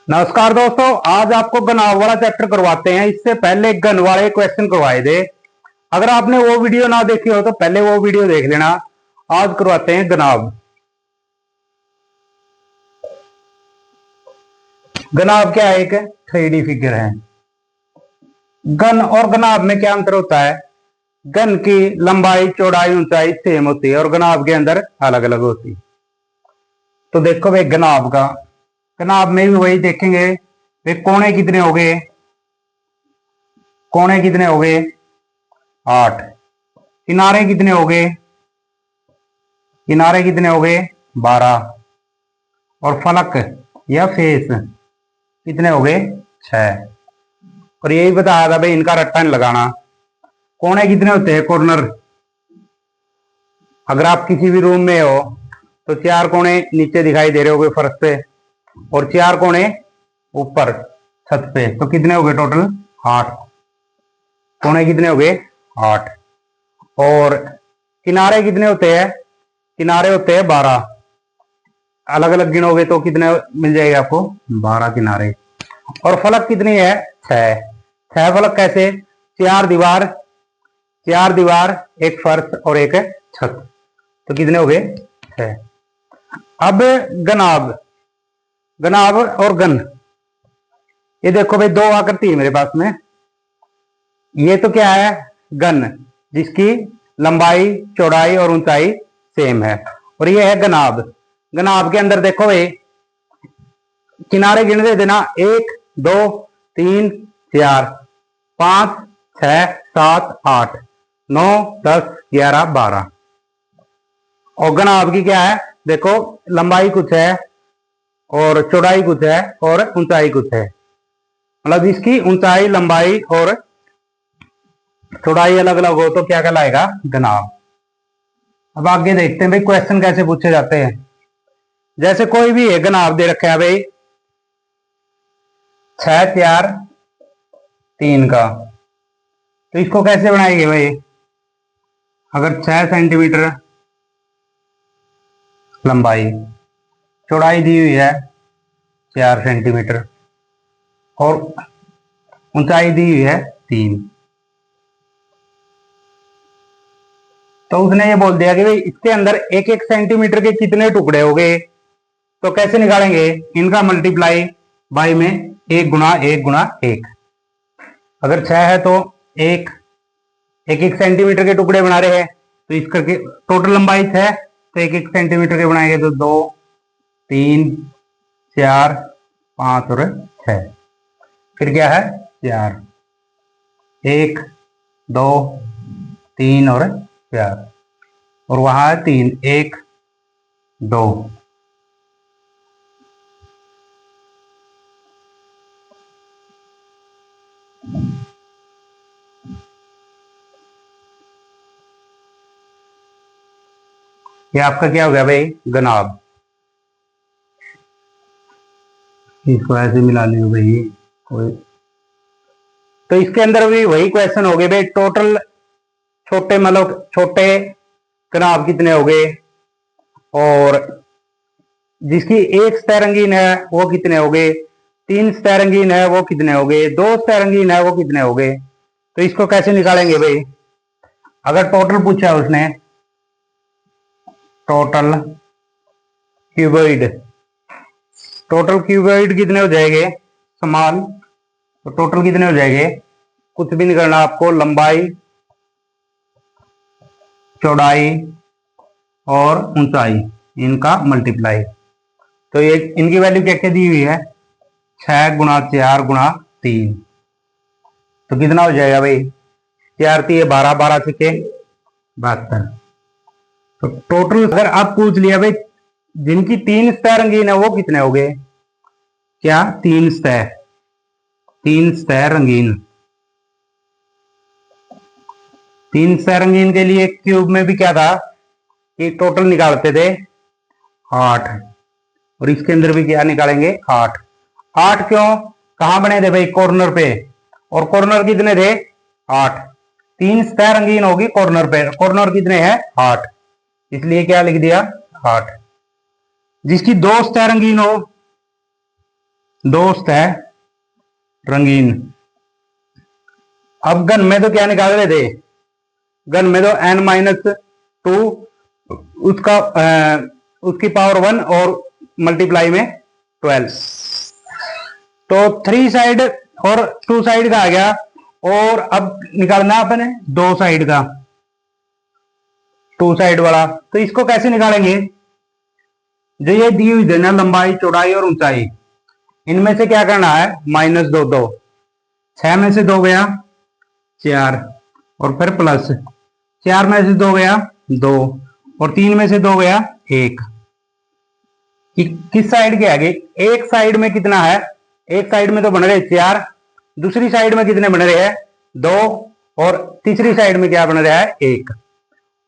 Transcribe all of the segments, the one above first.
नमस्कार दोस्तों, आज आपको गनाव वाला चैप्टर करवाते हैं। इससे पहले गन वाले क्वेश्चन करवाए थे। अगर आपने वो वीडियो ना देखी हो तो पहले वो वीडियो देख लेना। आज करवाते हैं गनाव। गनाव क्या है? एक 3D फिगर है। गन और गनाव में क्या अंतर होता है? गन की लंबाई, चौड़ाई, ऊंचाई सेम होती है और गनाव के अंदर अलग अलग होती है। तो देखो भाई, गनाव में भी वही देखेंगे। वे कोने कितने हो गए? कोने कितने हो गए? 8। किनारे कितने हो गए? किनारे कितने हो गए? 12। और फलक या फेस कितने हो गए? 6। और यही बताया था भाई, इनका रट्टा नहीं लगाना। कोने कितने होते हैं? कॉर्नर। अगर आप किसी भी रूम में हो तो 4 कोने नीचे दिखाई दे रहे होंगे फर्श पे, और 4 कोने ऊपर छत पे। तो कितने हो गए टोटल? 8। कोने कितने हो गए? 8। और किनारे कितने होते हैं? किनारे होते हैं 12। अलग अलग गिनोगे तो कितने मिल जाएगा आपको? 12 किनारे। और फलक कितनी है? 6। 6 फलक कैसे? 4 दीवार, 4 दीवार, एक फर्श और एक छत। तो कितने हो गए? 6। अब गनाब, गनाब और गन। ये देखो भाई, 2 आकृति है मेरे पास में। ये तो क्या है? गन, जिसकी लंबाई, चौड़ाई और ऊंचाई सेम है। और ये है गनाब। गनाब के अंदर देखो भाई, किनारे गिन दे देना। 1 2 3 4 5 6 7 8 9 10 11 12। और गनाब की क्या है? देखो, लंबाई कुछ है और चौड़ाई कुछ है और ऊंचाई कुछ है। मतलब इसकी ऊंचाई, लंबाई और चौड़ाई अलग अलग हो तो क्या कहलाएगा? गनाब। अब आगे देखते हैं भाई क्वेश्चन कैसे पूछे जाते हैं। जैसे कोई भी है, गनाब दे रखा है भाई 6 4 3 का। तो इसको कैसे बनाएंगे भाई? अगर 6 सेंटीमीटर लंबाई, चौड़ाई दी हुई है 4 सेंटीमीटर और ऊंचाई दी हुई है 3, तो उसने ये बोल दिया कि भाई इसके अंदर 1 1 सेंटीमीटर के कितने टुकड़े हो गए। तो कैसे निकालेंगे? इनका मल्टीप्लाई बाई में 1 गुना 1 गुना 1। अगर 6 है तो 1 1 सेंटीमीटर के टुकड़े बना रहे हैं, तो इसका टोटल लंबाई 6, तो 1 1 सेंटीमीटर के बनाएंगे तो 2 3 4 5 और 6। फिर क्या है? 4 1 2 3 और 4। और वहां है 3 1 2। ये आपका क्या हो गया भाई? गनाब। इसको ऐसे मिला लियो भाई कोई। तो इसके अंदर भी वही क्वेश्चन हो गए भाई। टोटल छोटे, मतलब छोटे गनाब कितने हो गए, और जिसकी 1 सतह रंगीन है वो कितने हो गए, 3 सतह रंगीन है वो कितने हो गए, 2 सतह रंगीन है वो कितने हो गए। तो इसको कैसे निकालेंगे भाई? अगर टोटल पूछा उसने, टोटल क्यूबॉइड, टोटल क्यूबॉइड कितने हो जाएंगे? समान। तो टोटल कितने हो जाएंगे? कुछ भी नहीं करना आपको, लंबाई, चौड़ाई और ऊंचाई, इनका मल्टीप्लाई। तो ये इनकी वैल्यू क्या क्या दी हुई है? 6 गुना 4 गुना 3। तो कितना हो जाएगा भाई? 4 3 12, 12 6 72। तो टोटल अगर आप पूछ लिया भाई, जिनकी 3 सतह रंगीन है वो कितने हो गए? क्या? 3 सतह, 3 सतह रंगीन। 3 सतह रंगीन के लिए क्यूब में भी क्या था कि टोटल निकालते थे 8, और इसके अंदर भी क्या निकालेंगे? 8। 8 क्यों? कहां बने थे भाई? कॉर्नर पे। और कॉर्नर कितने थे? 8। 3 सतह रंगीन होगी कॉर्नर पे, कॉर्नर कितने हैं? 8। इसलिए क्या लिख दिया? 8। जिसकी 2 सतह रंगीन हो दोस्त है रंगीन। अब घन में तो क्या निकाल रहे थे, घन में तो n-2 उसका उसकी पावर 1 और मल्टीप्लाई में 12, तो 3 साइड और 2 साइड का आ गया। और अब निकालना अपने 2 साइड का, 2 साइड वाला। तो इसको कैसे निकालेंगे, जो ये दी हुई है ना लंबाई चौड़ाई और ऊंचाई, इनमें से क्या करना है, -2 2, 6 में से 2 गया 4 और फिर प्लस 4 में से 2 गया 2 और 3 में से 2 गया 1। किस साइड के आगे, एक साइड में कितना है, एक साइड में तो बन रहे 4, दूसरी साइड में कितने बन रहे हैं 2 और तीसरी साइड में क्या बन रहा है 1।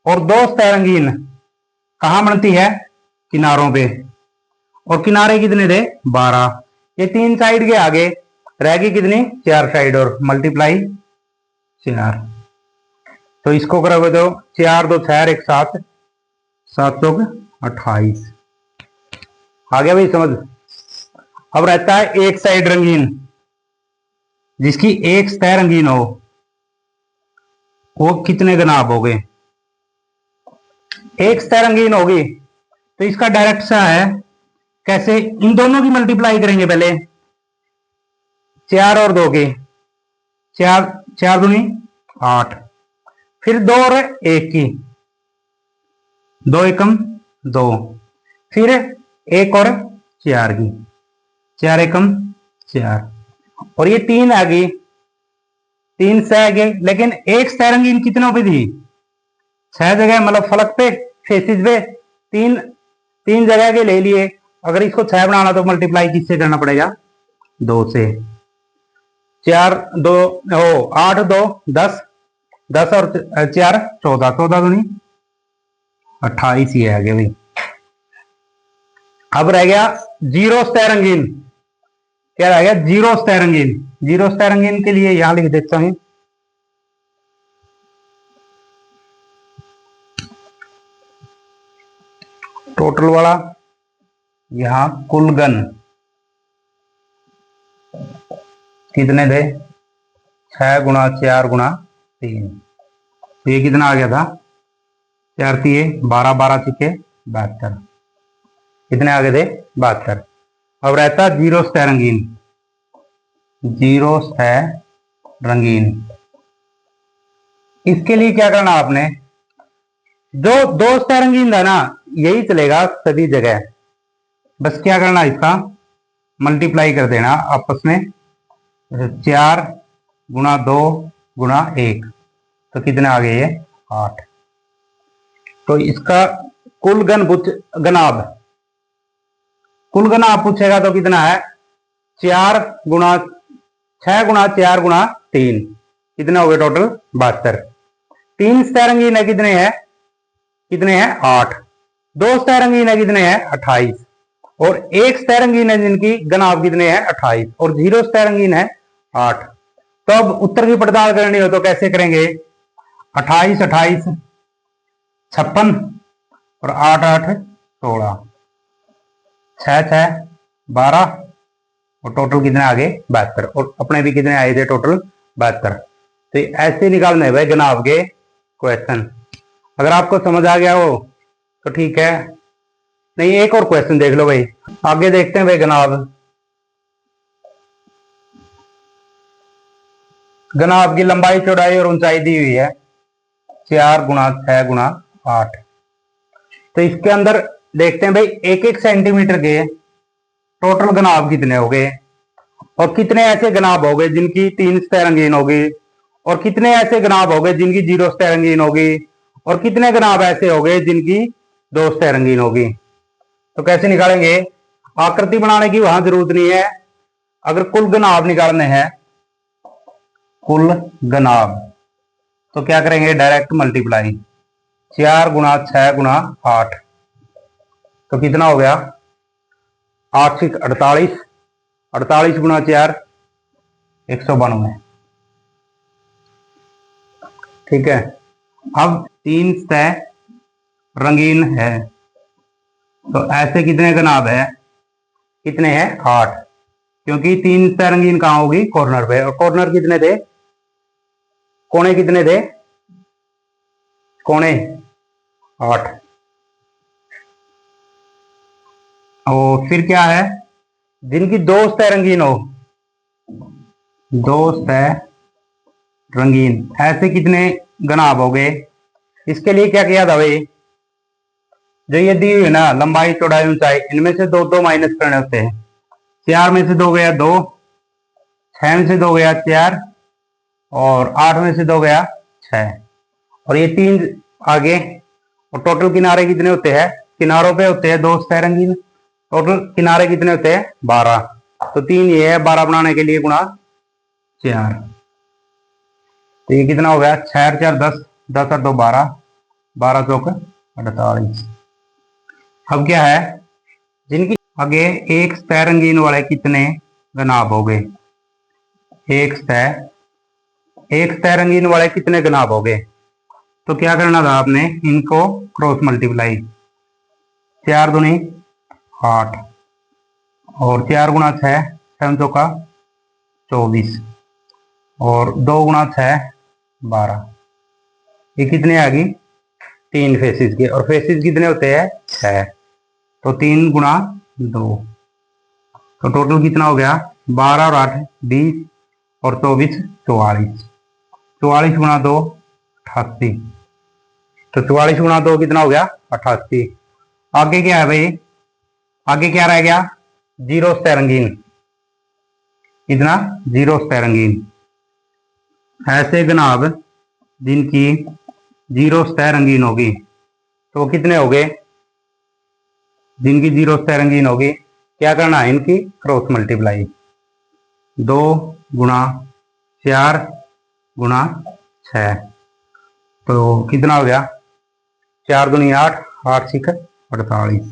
और दोस्त है रंगीन कहां बनती है, किनारों पे, और किनारे कितने थे 12। ये 3 साइड के आगे रहेगी कितनी 4 साइड और मल्टीप्लाई 4। तो इसको करोगे तो 4 2 6 1 7, 7 चौक 28। आ गया भाई समझ। अब रहता है एक साइड रंगीन, जिसकी एक सतह रंगीन हो, वो कितने गुनाब हो गए, एक सतह रंगीन होगी तो इसका डायरेक्ट सा है, कैसे, इन दोनों की मल्टीप्लाई करेंगे पहले 4 और 2 की, 4 4 दूनी 8, फिर 2 और 1 की, 2 एकम 2, फिर 1 और 4 की, 4 एकम 4, और ये 3 आ गई, 3 सह गए। लेकिन एक सह रंगीन कितनों पे थी, 6 जगह, मतलब फलक पे फेसिस पे 3 जगह के ले लिए। अगर इसको 6 बनाना तो मल्टीप्लाई किससे करना पड़ेगा, 2 से। 4 2 हो 8 2 10, 10 और 4 14, 14 दूनी 28 ही है भाई। अब रह गया जीरो सतह रंगीन, क्या रह गया, जीरो सतह रंगीन। जीरो सतह रंगीन के लिए यहां लिख देता हूं, टोटल वाला, यहां कुल घन कितने थे, 6 गुणा 4 गुणा 3, तो ये कितना आ गया था, 4 3 12, 12 6 72, कितने आ गए थे 72। अब रहता जीरो सतह रंगीन, जीरो सतह रंगीन। इसके लिए क्या करना आपने, जो दो सतह रंगीन था ना यही चलेगा सभी जगह, बस क्या करना, इसका मल्टीप्लाई कर देना आपस में, 4 गुणा 2 गुणा 1, तो कितने आ गए ये 8। तो इसका कुल घन घनाभ, कुल घनाभ पूछेगा तो कितना है, 4 गुणा 6 गुणा 4 गुणा 3, कितने हो गए टोटल 72। 3 सतह रंगीन है कितने हैं, कितने हैं 8, 2 सतह रंगीन है कितने हैं 28, और एक सतह रंगीन है जिनकी घनाभ कितने हैं 28, और जीरो सतह रंगीन है 8। तो अब उत्तर की पड़ताल करनी हो तो कैसे करेंगे, 28 28 56 और 8 8 16, 6 6 12 और टोटल कितने आ गए 72, और अपने भी कितने आए थे टोटल 72। तो ऐसे निकालने हैं भाई घनाभ के क्वेश्चन। अगर आपको समझ आ गया हो तो ठीक है, नहीं एक और क्वेश्चन देख लो भाई, आगे देखते हैं भाई घनाभ। घनाभ की लंबाई चौड़ाई और ऊंचाई दी हुई है 4 गुणा 6 गुणा 8। तो इसके अंदर देखते हैं भाई एक एक सेंटीमीटर के टोटल घनाभ कितने हो गए, और कितने ऐसे घनाभ हो गए जिनकी 3 सतह रंगीन होगी, और कितने ऐसे घनाभ हो गए जिनकी 0 सतह रंगीन होगी, और कितने घनाभ ऐसे हो गए जिनकी 2 सतह रंगीन होगी। तो कैसे निकालेंगे, आकृति बनाने की वहां जरूरत नहीं है। अगर कुल घनाभ निकालने हैं, कुल घनाभ, तो क्या करेंगे, डायरेक्ट मल्टीप्लाई 4 गुणा 6 गुणा 8, तो कितना हो गया 8 6 48, 48 गुणा 4 192। ठीक है, अब 3 सतह रंगीन है तो ऐसे कितने घनाभ है, कितने हैं 8, क्योंकि 3 सतह रंगीन कहाँ होगी, कॉर्नर पे। और कॉर्नर कितने थे, कोने कितने थे, कोने 8। और फिर क्या है, जिनकी 2 सतह रंगीन हो, 2 सतह रंगीन, ऐसे कितने घनाभ हो गए। इसके लिए क्या किया था भाई, जो ये दी हुई है ना लंबाई चौड़ाई ऊंचाई, इनमें से 2 माइनस करने होते हैं। 4 में से 2 गया 2, 6 में से 2 गया 4, और 8 में से 2 गया 6, और ये 3 आगे। और टोटल किनारे कितने होते हैं, किनारों पे होते हैं 2 सतह रंगीन, टोटल किनारे कितने होते हैं 12। तो 3 ये है, 12 बनाने के लिए गुणा 4। तो ये कितना हो गया, 6 और 4 10, 10 और 2 12, 12 चौक 48। अब क्या है, जिनकी आगे एक सतह रंगीन वाले कितने घनाभ हो गए, एक सतह रंगीन वाले कितने घनाभ हो गए। तो क्या करना था आपने, इनको क्रॉस मल्टीप्लाई, 4 दूनी 8, और 4 गुणा 6, 7 चौका 24, और 2 गुणा 6 12। ये कितने आ गई, 3 फेसिस के, और फेसिस कितने होते हैं 6, तो 3 गुणा 2, तो टोटल कितना हो गया, 12 और 8 20, और 24 44, 44 गुणा 2 88। तो 44 गुणा 2 कितना हो गया 88। आगे क्या है भाई, आगे क्या रह गया, 0 सतह रंगीन, कितना 0 सतह रंगीन। ऐसे घनाभ जिनकी 0 सतह रंगीन होगी, तो कितने हो गए, जिनकी 0 सतह रंगीन होगी, क्या करना है, इनकी क्रॉस मल्टीप्लाई, 2 गुणा 4 गुणा 6, तो कितना हो गया, 4 दूनी 8, 8 6 48।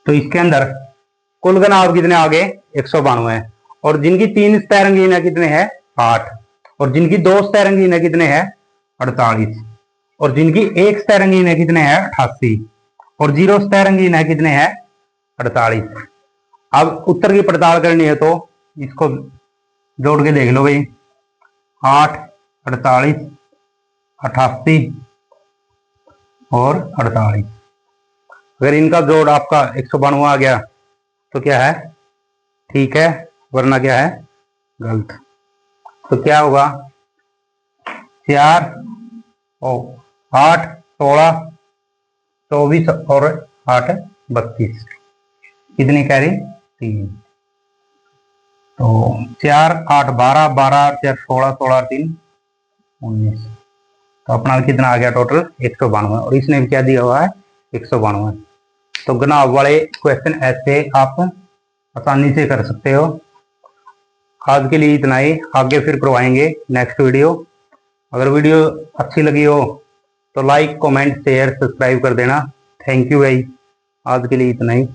तो इसके अंदर कुल घनाभ कितने आ गए 192, और जिनकी 3 सतह रंगीन है कितने हैं 8, और जिनकी 2 सतह रंगीन है कितने हैं 48, और जिनकी 1 सतह रंगीन है कितने हैं 88, और 0 सतह रंगीन है कितने हैं 48। अब उत्तर की पड़ताल करनी है, तो इसको जोड़ के देख लो भाई, 8 48 88 और 48। अगर इनका जोड़ आपका 192 आ गया तो क्या है, ठीक है, वरना क्या है, गलत। तो क्या होगा, 4 और 8 16 24 और 8 32, कितनी कैरी 3। तो 4 8 12 12 4 16 16 3 19। तो अपना कितना आ गया टोटल 192, और इसने भी क्या दिया हुआ है 192। तो घनाभ वाले क्वेश्चन ऐसे आप आसानी से कर सकते हो। आज के लिए इतना ही, आगे फिर करवाएंगे नेक्स्ट वीडियो। अगर वीडियो अच्छी लगी हो तो लाइक कमेंट शेयर सब्सक्राइब कर देना। थैंक यू भाई, आज के लिए इतना ही।